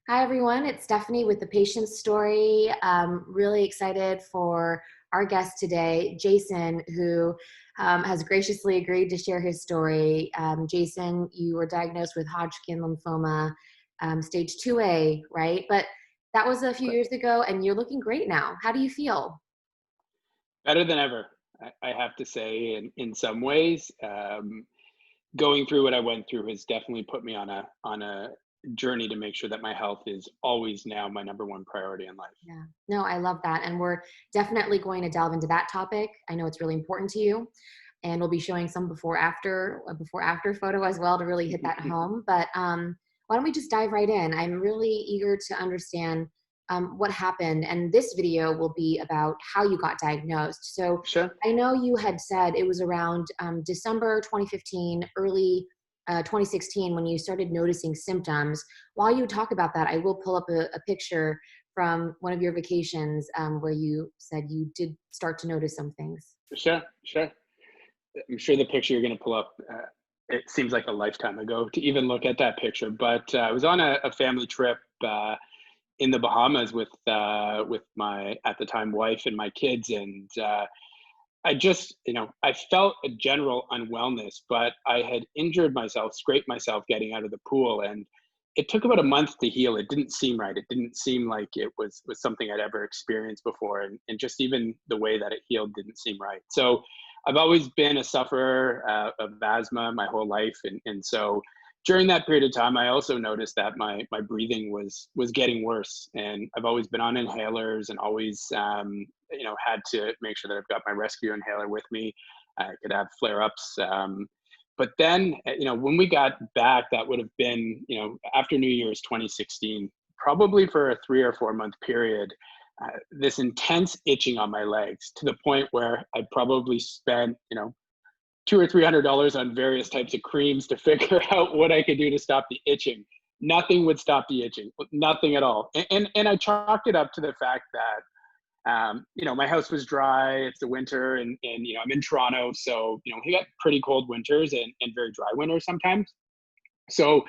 Hi, everyone. It's Stephanie with the patient story. Really excited for our guest today, Jason, who has graciously agreed to share his story. Jason, you were diagnosed with Hodgkin lymphoma, stage 2A, right? But that was a few years ago, and you're looking great now. How do you feel? Better than ever, I have to say, in some ways. Going through what I went through has definitely put me on a journey to make sure that my health is always now my number one priority in life. Yeah, no, I love that. And we're definitely going to delve into that topic. I know it's really important to you. And we'll be showing some before after photo as well to really hit that home. But why don't we just dive right in? I'm really eager to understand what happened. And this video will be about how you got diagnosed. So Sure. I know you had said it was around December 2015, early 2016 when you started noticing symptoms. While you talk about that, I will pull up a picture from one of your vacations where you said you did start to notice some things. Sure. Sure. I'm sure the picture you're going to pull up, it seems like a lifetime ago to even look at that picture. But I was on a family trip in the Bahamas with my at the time wife and my kids, and I just, I felt a general unwellness, but I had injured myself, scraped myself getting out of the pool, and it took about a month to heal. It didn't seem right. It didn't seem like it was something I'd ever experienced before, and just even the way that it healed didn't seem right. So, I've always been a sufferer of asthma my whole life, and so during that period of time, I also noticed that my breathing was getting worse, and I've always been on inhalers and always had to make sure that I've got my rescue inhaler with me. I could have flare ups. But then, when we got back, that would have been, after New Year's 2016, probably for a 3 or 4 month period, this intense itching on my legs to the point where I probably spent, $200 or $300 on various types of creams to figure out what I could do to stop the itching. Nothing would stop the itching, nothing at all. And I chalked it up to the fact that my house was dry. It's the winter, and I'm in Toronto, so we got pretty cold winters and very dry winters sometimes. So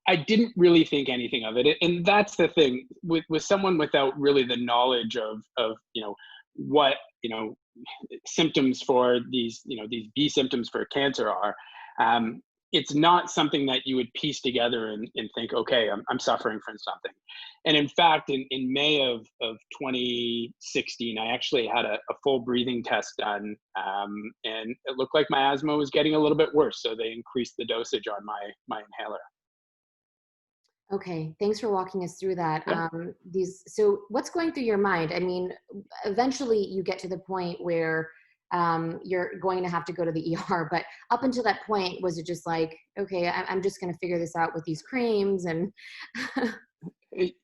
I didn't really think anything of it, and that's the thing with someone without really the knowledge of what symptoms for these B symptoms for cancer are. Um, it's not something that you would piece together and think, okay, I'm suffering from something. And in fact, in May of 2016, I actually had a full breathing test done, and it looked like my asthma was getting a little bit worse. So they increased the dosage on my inhaler. Okay, thanks for walking us through that. Yeah. So what's going through your mind? I mean, eventually you get to the point where you're going to have to go to the ER, but up until that point, was it just like, okay, I'm just going to figure this out with these creams and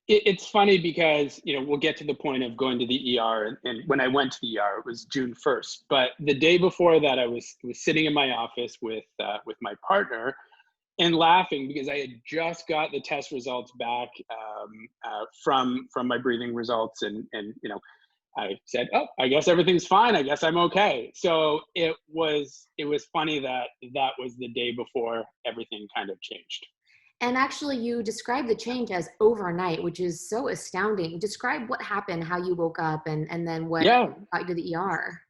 It's funny because we'll get to the point of going to the ER, and when I went to the ER, it was June 1st. But the day before that, I was sitting in my office with my partner and laughing because I had just got the test results back from my breathing results, and I said, "Oh, I guess everything's fine. I guess I'm okay." So it was funny that that was the day before everything kind of changed. and actually you described the change as overnight, which is so astounding. Describe what happened, how you woke up, and then what Yeah, got you to the ER.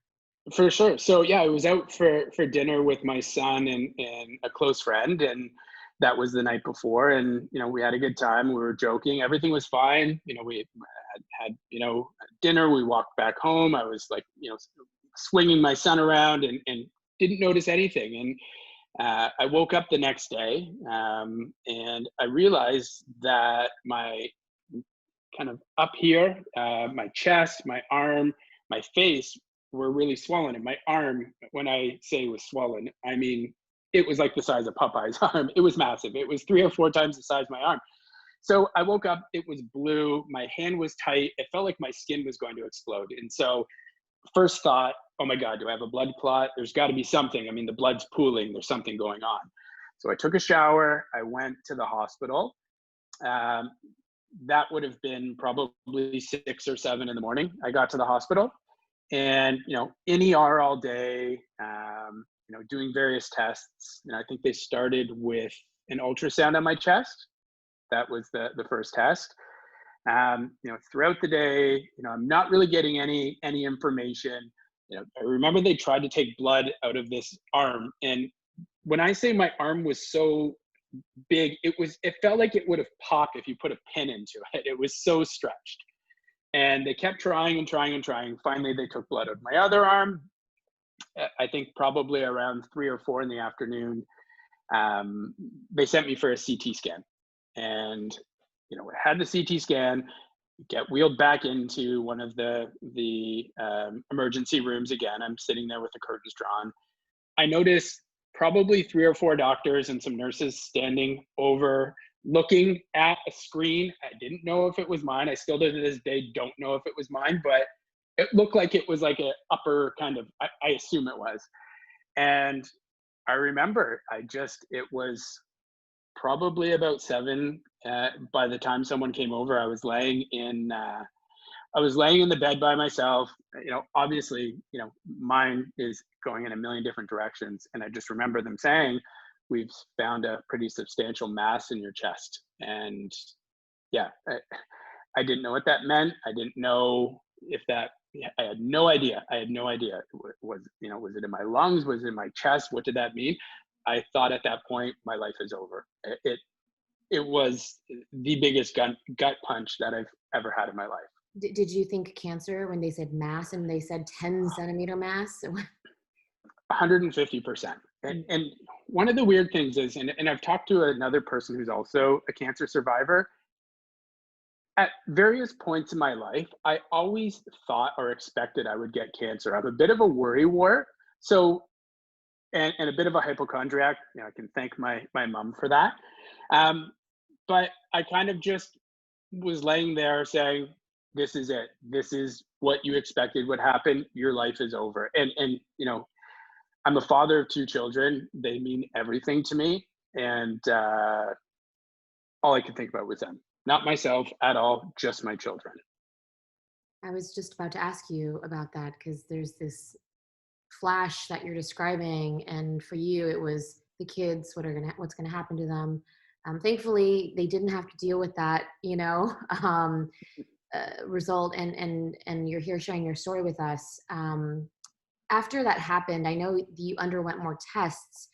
for sure. So yeah, I was out for dinner with my son and a close friend, and that was the night before. And we had a good time. We were joking. Everything was fine. We had dinner. We walked back home. I was like swinging my son around and didn't notice anything. And I woke up the next day, and I realized that my kind of up here, my chest, my arm, my face were really swollen. And my arm, when I say was swollen, I mean, it was like the size of Popeye's arm. It was massive. It was 3 or 4 times the size of my arm. So I woke up, it was blue. My hand was tight. It felt like my skin was going to explode. And so, first thought, oh my God, do I have a blood clot? There's got to be something. I mean, the blood's pooling. There's something going on. So I took a shower. I went to the hospital. Um, that would have been probably 6 or 7 in the morning. I got to the hospital, and in ER all day, doing various tests. I think they started with an ultrasound on my chest. That was the first test. Throughout the day, I'm not really getting any information. I remember they tried to take blood out of this arm, and when I say my arm was so big, it felt like it would have popped if you put a pin into it. It was so stretched. And they kept trying and trying and trying. Finally, they took blood out of my other arm. I think probably around 3 or 4 in the afternoon. They sent me for a CT scan, and I had the CT scan, get wheeled back into one of the emergency rooms again. I'm sitting there with the curtains drawn. I noticed probably 3 or 4 doctors and some nurses standing over, looking at a screen. I didn't know if it was mine. I still to this day don't know if it was mine, but it looked like it was like an upper kind of, I assume it was. And I remember it was probably about 7. By the time someone came over, I was laying in the bed by myself. Obviously, mine is going in a million different directions. And I just remember them saying, "We've found a pretty substantial mass in your chest." And yeah, I didn't know what that meant. I didn't know if that, I had no idea. I had no idea. Was it in my lungs? Was it in my chest? What did that mean? I thought at that point, my life is over. It was the biggest gut punch that I've ever had in my life. Did you think cancer when they said mass and they said 10-centimeter mass? 150%. And one of the weird things is, and I've talked to another person who's also a cancer survivor. At various points in my life, I always thought or expected I would get cancer. I'm a bit of a worrywart. So, and a bit of a hypochondriac. I can thank my mom for that. But I kind of just was laying there saying, "This is it. This is what you expected would happen. Your life is over." And I'm a father of 2 children. They mean everything to me, and all I could think about was them. Not myself at all, just my children. I was just about to ask you about that because there's this flash that you're describing, and for you it was the kids, what's gonna happen to them. Thankfully they didn't have to deal with that result, and you're here sharing your story with us. After that happened, I know you underwent more tests.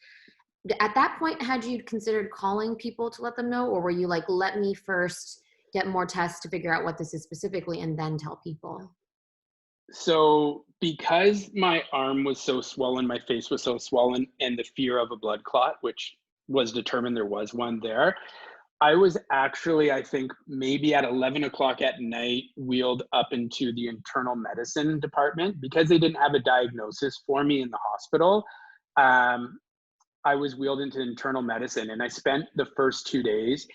At that point, had you considered calling people to let them know, or were you like, let me first get more tests to figure out what this is specifically and then tell people? So because my arm was so swollen, my face was so swollen, and the fear of a blood clot, which was determined there was one there, I was actually, I think, maybe at 11 o'clock at night, wheeled up into the internal medicine department because they didn't have a diagnosis for me in the hospital. I was wheeled into internal medicine, and I spent the first 2 days.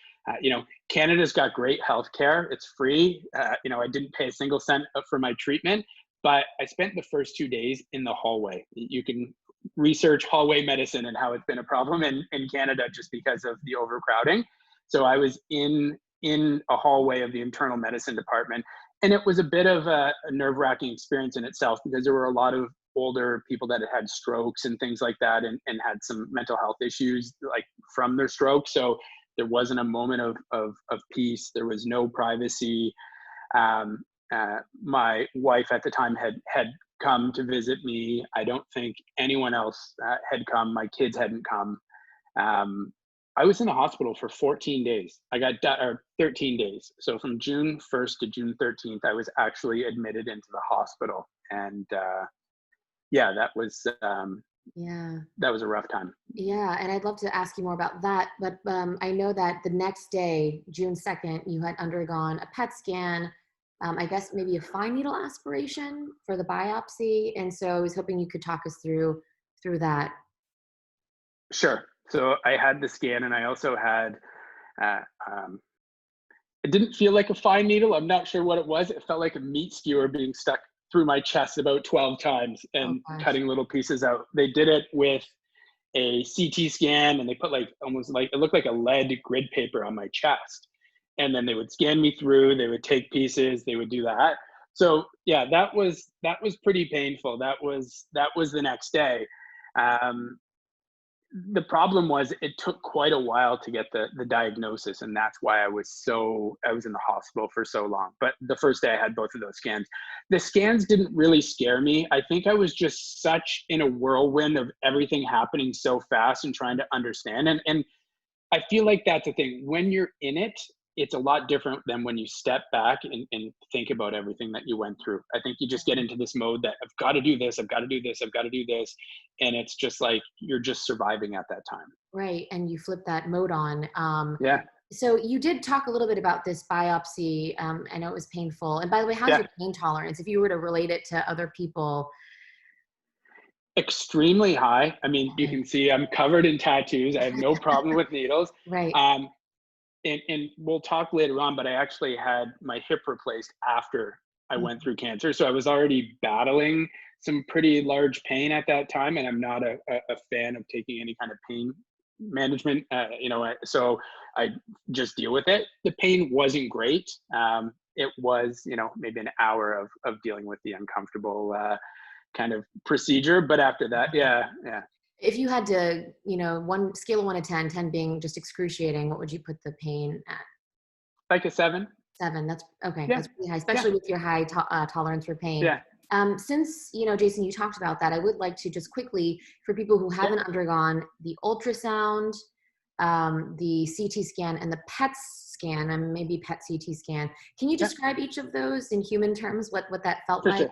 Canada's got great healthcare; it's free. I didn't pay a single cent for my treatment, but I spent the first 2 days in the hallway. You can research hallway medicine and how it's been a problem in Canada just because of the overcrowding. So I was in a hallway of the internal medicine department, and it was a bit of a nerve-wracking experience in itself because there were a lot of older people that had strokes and things like that, and had some mental health issues like from their stroke. So there wasn't a moment of peace. There was no privacy. My wife at the time had come to visit me. I don't think anyone else had come. My kids hadn't come. I was in the hospital for 14 days. I got or 13 days. So from June 1st to June 13th, I was actually admitted into the hospital. And yeah, that was a rough time. Yeah, and I'd love to ask you more about that, but I know that the next day, June 2nd, you had undergone a PET scan, I guess maybe a fine needle aspiration for the biopsy, and so I was hoping you could talk us through that. Sure. So I had the scan, and I also had, it didn't feel like a fine needle. I'm not sure what it was. It felt like a meat skewer being stuck through my chest about 12 times and cutting little pieces out. They did it with a CT scan, and they put almost like, it looked like a lead grid paper on my chest. And then they would scan me through, they would take pieces, they would do that. So yeah, that was pretty painful. That was the next day. the problem was it took quite a while to get the diagnosis, and that's why I was in the hospital for so long. But the first day I had both of those scans. The scans didn't really scare me. I think I was just such in a whirlwind of everything happening so fast and trying to understand. And I feel like that's the thing. When you're in it, it's a lot different than when you step back and think about everything that you went through. I think you just get into this mode that I've got to do this, I've got to do this, I've got to do this. And it's just like you're just surviving at that time. Right. And you flip that mode on. Yeah. So you did talk a little bit about this biopsy. I know it was painful. And by the way, how's Yeah. your pain tolerance? If you were to relate it to other people. Extremely high. I mean, you can see I'm covered in tattoos. I have no problem with needles. Right. And we'll talk later on, but I actually had my hip replaced after I went through cancer. So I was already battling some pretty large pain at that time. And I'm not a fan of taking any kind of pain management, so I just deal with it. The pain wasn't great. It was, maybe an hour of dealing with the uncomfortable kind of procedure. But after that, yeah. If you had to, one scale of 1 to 10, 10 being just excruciating, what would you put the pain at? Like a 7. 7. That's okay. Yeah. That's pretty high, especially with your high tolerance for pain. Yeah. Since, Jason, you talked about that, I would like to just quickly, for people who haven't undergone the ultrasound, the CT scan, and the PET scan, and maybe PET CT scan, can you describe each of those in human terms, what that felt For like? sure.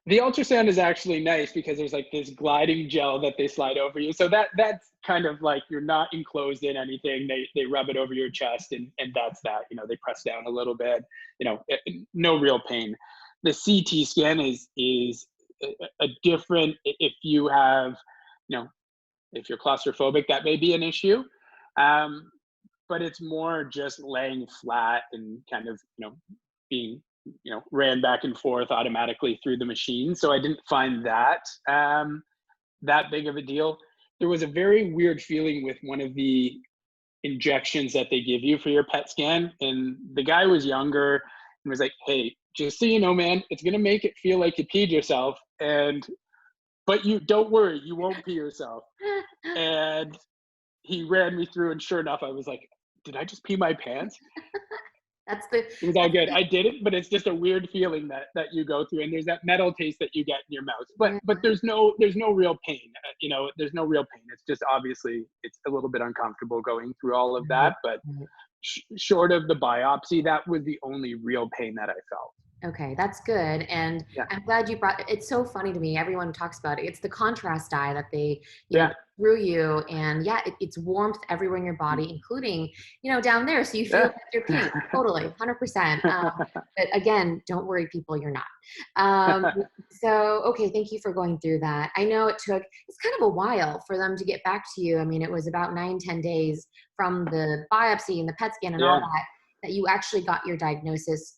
The ultrasound is actually nice because there's like this gliding gel that they slide over you. So that's kind of like you're not enclosed in anything. They rub it over your chest and that's that. They press down a little bit. No real pain. The CT scan is a different. If you have, if you're claustrophobic, that may be an issue. But it's more just laying flat and kind of being ran back and forth automatically through the machine. So I didn't find that that big of a deal. There was a very weird feeling with one of the injections that they give you for your PET scan. And the guy was younger and was like, hey, just so you know, man, it's going to make it feel like you peed yourself. But you don't worry, you won't pee yourself. And he ran me through, and sure enough, I was like, did I just pee my pants? It was all good. I didn't, but it's just a weird feeling that you go through, and there's that metal taste that you get in your mouth. But there's no real pain. There's no real pain. It's just obviously it's a little bit uncomfortable going through all of that. But short of the biopsy, that was the only real pain that I felt. Okay, that's good. And I'm glad you brought, it's so funny to me. Everyone talks about it. It's the contrast dye that they, through you. And it's warmth everywhere in your body, including, down there. So you feel like you're pink. Totally, 100%. But again, don't worry, people, you're not. So, okay, thank you for going through that. I know it's kind of a while for them to get back to you. I mean, it was about 9-10 days from the biopsy and the PET scan and all that you actually got your diagnosis.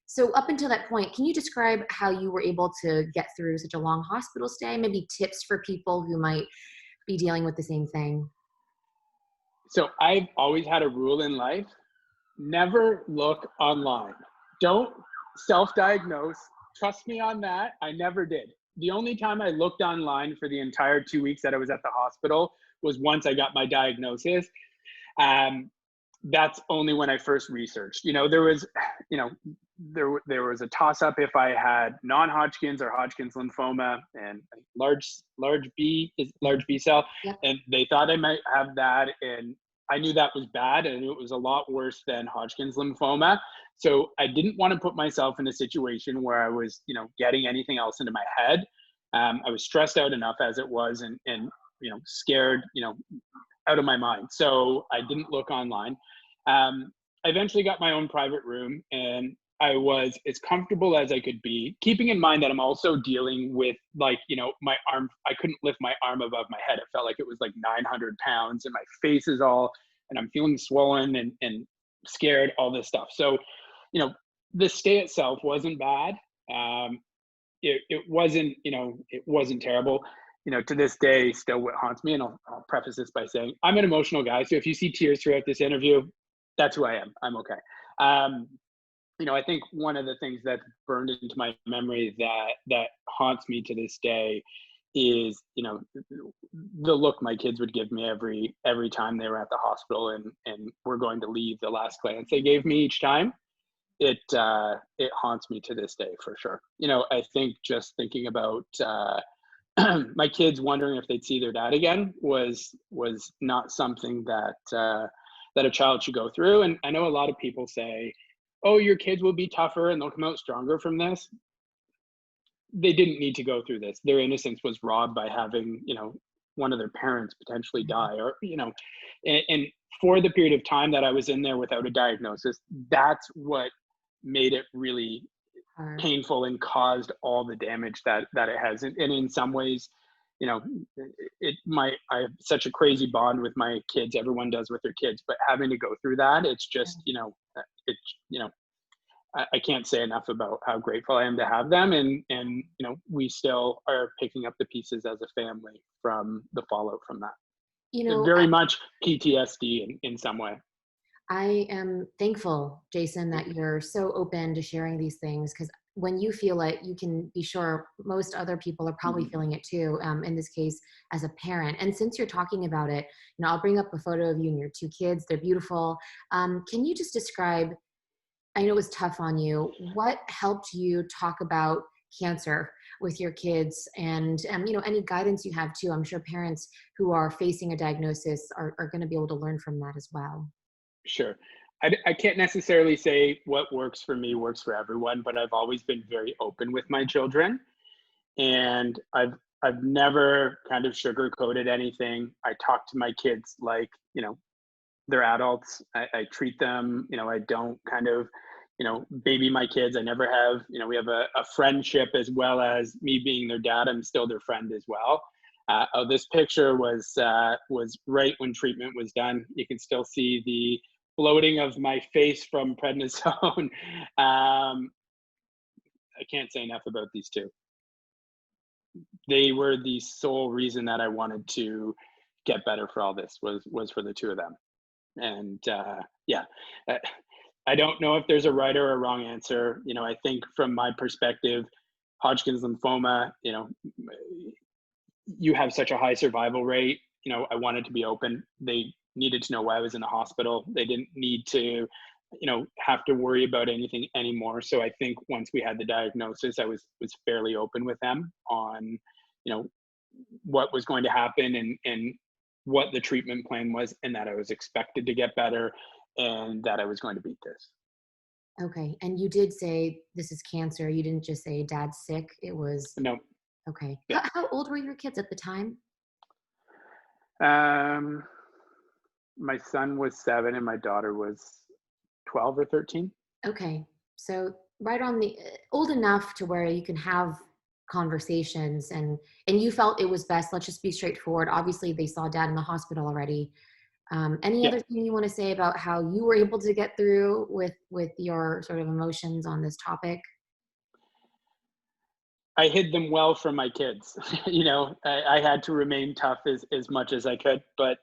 So up until that point, can you describe how you were able to get through such a long hospital stay? Maybe tips for people who might be dealing with the same thing? So I've always had a rule in life: never look online. Don't self-diagnose. Trust me on that. I never did. The only time I looked online for the entire 2 weeks that I was at the hospital was once I got my diagnosis. That's only when I first researched. There was, there was a toss-up if I had non-Hodgkin's or Hodgkin's lymphoma and large B cell, and they thought I might have that, and I knew that was bad, and it was a lot worse than Hodgkin's lymphoma. So I didn't want to put myself in a situation where I was, getting anything else into my head. I was stressed out enough as it was, and scared, out of my mind. So I didn't look online. I eventually got my own private room, and I was as comfortable as I could be, keeping in mind that I'm also dealing with my arm. I couldn't lift my arm above my head. It felt like it was like 900 pounds, and my face is and I'm feeling swollen and scared, all this stuff. So, the stay itself wasn't bad. It wasn't terrible. To this day, still what haunts me, and I'll preface this by saying I'm an emotional guy. So if you see tears throughout this interview, that's who I am. I'm okay. I think one of the things that's burned into my memory that haunts me to this day is, the look my kids would give me every time they were at the hospital and were going to leave. The last glance they gave me each time, it haunts me to this day for sure. I think just thinking about my kids wondering if they'd see their dad again was not something that a child should go through. And I know a lot of people say, "Oh, your kids will be tougher and they'll come out stronger from this." They didn't need to go through this. Their innocence was robbed by having, one of their parents potentially die, or, and for the period of time that I was in there without a diagnosis, that's what made it really Hard. painful and caused all the damage that it has. And in some ways, you know, I have such a crazy bond with my kids. Everyone does with their kids, but having to go through that, it's just, it's, I can't say enough about how grateful I am to have them. And, we still are picking up the pieces as a family from the fallout from that. You know, Very much PTSD in some way. I am thankful, Jason, that you're so open to sharing these things, because when you feel it, you can be sure most other people are probably Mhm. feeling it too, in this case, as a parent. And since you're talking about it, I'll bring up a photo of you and your two kids. They're beautiful. Can you just describe, I know it was tough on you, what helped you talk about cancer with your kids, and any guidance you have too? I'm sure parents who are facing a diagnosis are going to be able to learn from that as well. Sure. I can't necessarily say what works for me works for everyone, but I've always been very open with my children, and I've never kind of sugar-coated anything. I talk to my kids like, they're adults. I treat them, I don't kind of, baby my kids. I never have, we have a friendship as well as me being their dad. I'm still their friend as well. This picture was right when treatment was done. You can still see the bloating of my face from prednisone. I can't say enough about these two. They were the sole reason that I wanted to get better for all this was for the two of them. And yeah, uh, I don't know if there's a right or a wrong answer. I think from my perspective, Hodgkin's lymphoma, you have such a high survival rate. I wanted to be open. They needed to know why I was in the hospital. They didn't need to, have to worry about anything anymore. So I think once we had the diagnosis, I was fairly open with them on, you know, what was going to happen and what the treatment plan was, and that I was expected to get better and that I was going to beat this. Okay. And you did say this is cancer. You didn't just say dad's sick. It was No, okay. yeah. How old were your kids at the time? Um, my son was 7 and my daughter was 12 or 13. Okay. So right on the old enough to where you can have conversations, and you felt it was best. Let's just be straightforward. Obviously, they saw dad in the hospital already. Any Yeah, other thing you want to say about how you were able to get through with your sort of emotions on this topic? I hid them well from my kids. I had to remain tough as much as I could, but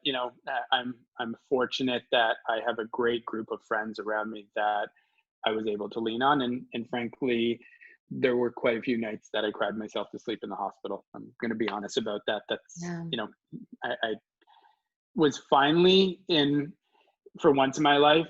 I'm fortunate that I have a great group of friends around me that I was able to lean on, and frankly, there were quite a few nights that I cried myself to sleep in the hospital. I'm going to be honest about that. That's Yeah. I was finally in, for once in my life,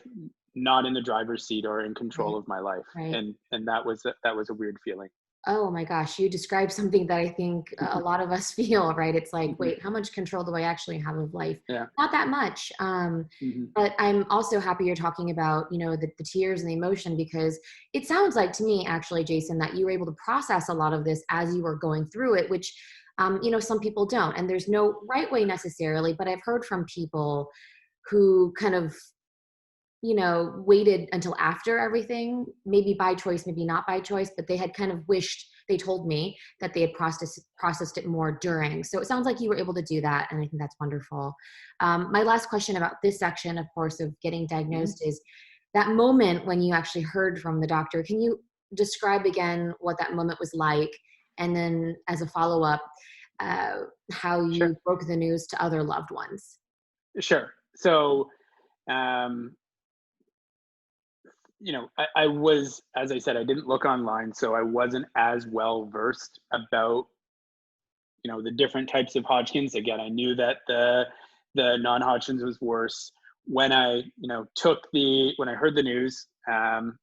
not in the driver's seat or in control Right. of my life, Right. and that was a weird feeling. Oh my gosh, you described something that I think a lot of us feel, right? It's like, Mhm. wait, how much control do I actually have of life? Yeah. Not that much. Mhm. But I'm also happy you're talking about, the tears and the emotion, because it sounds like to me, actually, Jason, that you were able to process a lot of this as you were going through it, which, some people don't. And there's no right way necessarily, but I've heard from people who kind of waited until after everything, maybe by choice, maybe not by choice, but they had kind of wished, they told me that they had processed it more during. So it sounds like you were able to do that, and I think that's wonderful. My last question about this section, of course, of getting Mhm. diagnosed is that moment when you actually heard from the doctor. Can you describe again what that moment was like? And then as a follow-up, uh, how Sure. you broke the news to other loved ones? Sure. So, um, I was, as I said, I didn't look online, so I wasn't as well versed about the different types of Hodgkin's. Again, I knew that the non-Hodgkin's was worse. When I, when I heard the news, I'm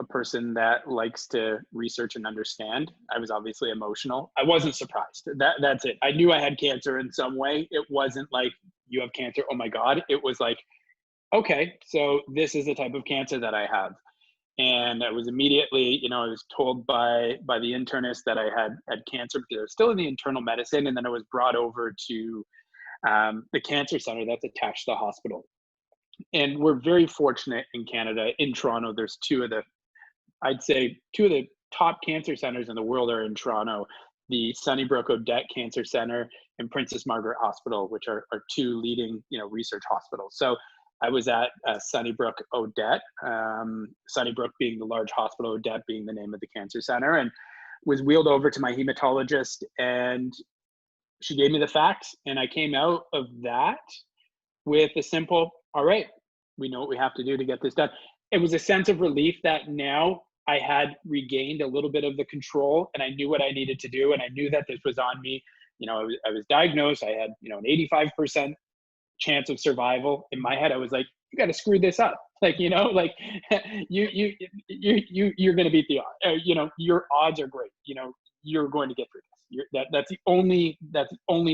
a person that likes to research and understand. I was obviously emotional. I wasn't surprised. That's it. I knew I had cancer in some way. It wasn't like, you have cancer, oh my God. It was like, okay, so this is the type of cancer that I have. And I was immediately, I was told by the internist that I had cancer, because I was still in the internal medicine. And then I was brought over to the cancer center that's attached to the hospital. And we're very fortunate in Canada. In Toronto, there's I'd say two of the top cancer centers in the world are in Toronto: the Sunnybrook Odette Cancer Center and Princess Margaret Hospital, which are two leading, research hospitals. So I was at Sunnybrook Odette, Sunnybrook being the large hospital, Odette being the name of the cancer center, and was wheeled over to my hematologist, and she gave me the facts, and I came out of that with a simple, all right, we know what we have to do to get this done. It was a sense of relief that now I had regained a little bit of the control, and I knew what I needed to do, and I knew that this was on me. I was diagnosed. I had, an 85% chance of survival. In my head, I was like, you got to screw this up. Like, you're going to beat the odds. Your odds are great. You're going to get through this. That's the only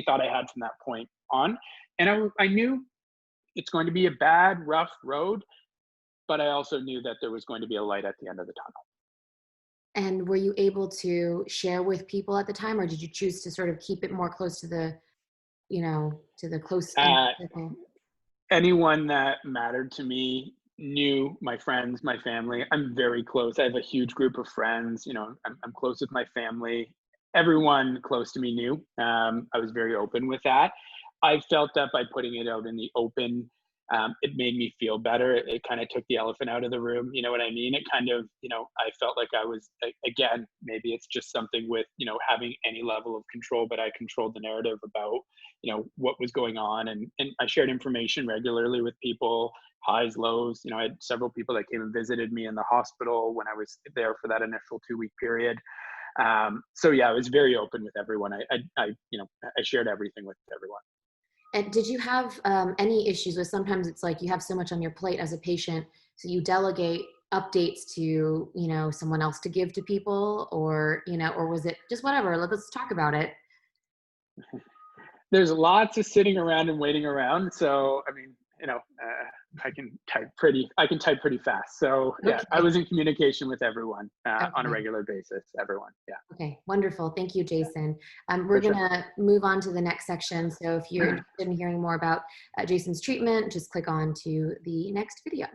thought I had from that point on. And I knew it's going to be a bad, rough road, but I also knew that there was going to be a light at the end of the tunnel. And were you able to share with people at the time, or did you choose to sort of keep it more close to the, to the close circle? Anyone that mattered to me knew, my friends, my family. I'm very close. I have a huge group of friends. I'm close with my family. Everyone close to me knew. I was very open with that. I felt that by putting it out in the open, it made me feel better. It kind of took the elephant out of the room. You know what I mean? It kind of, I felt like I was, again, maybe it's just something with, having any level of control, but I controlled the narrative about, what was going on. And I shared information regularly with people, highs, lows. I had several people that came and visited me in the hospital when I was there for that initial 2-week period. So yeah, I was very open with everyone. I shared everything with everyone. And did you have any issues with, sometimes it's like you have so much on your plate as a patient, so you delegate updates to, someone else to give to people, or, or was it just whatever, let's talk about it? There's lots of sitting around and waiting around. So, I mean, I can type pretty fast. So yeah, Okay. I was in communication with everyone Okay. on a regular basis, everyone. Yeah. Okay, wonderful. Thank you, Jason. We're going to move on to the next section. So if you're interested in hearing more about Jason's treatment, just click on to the next video.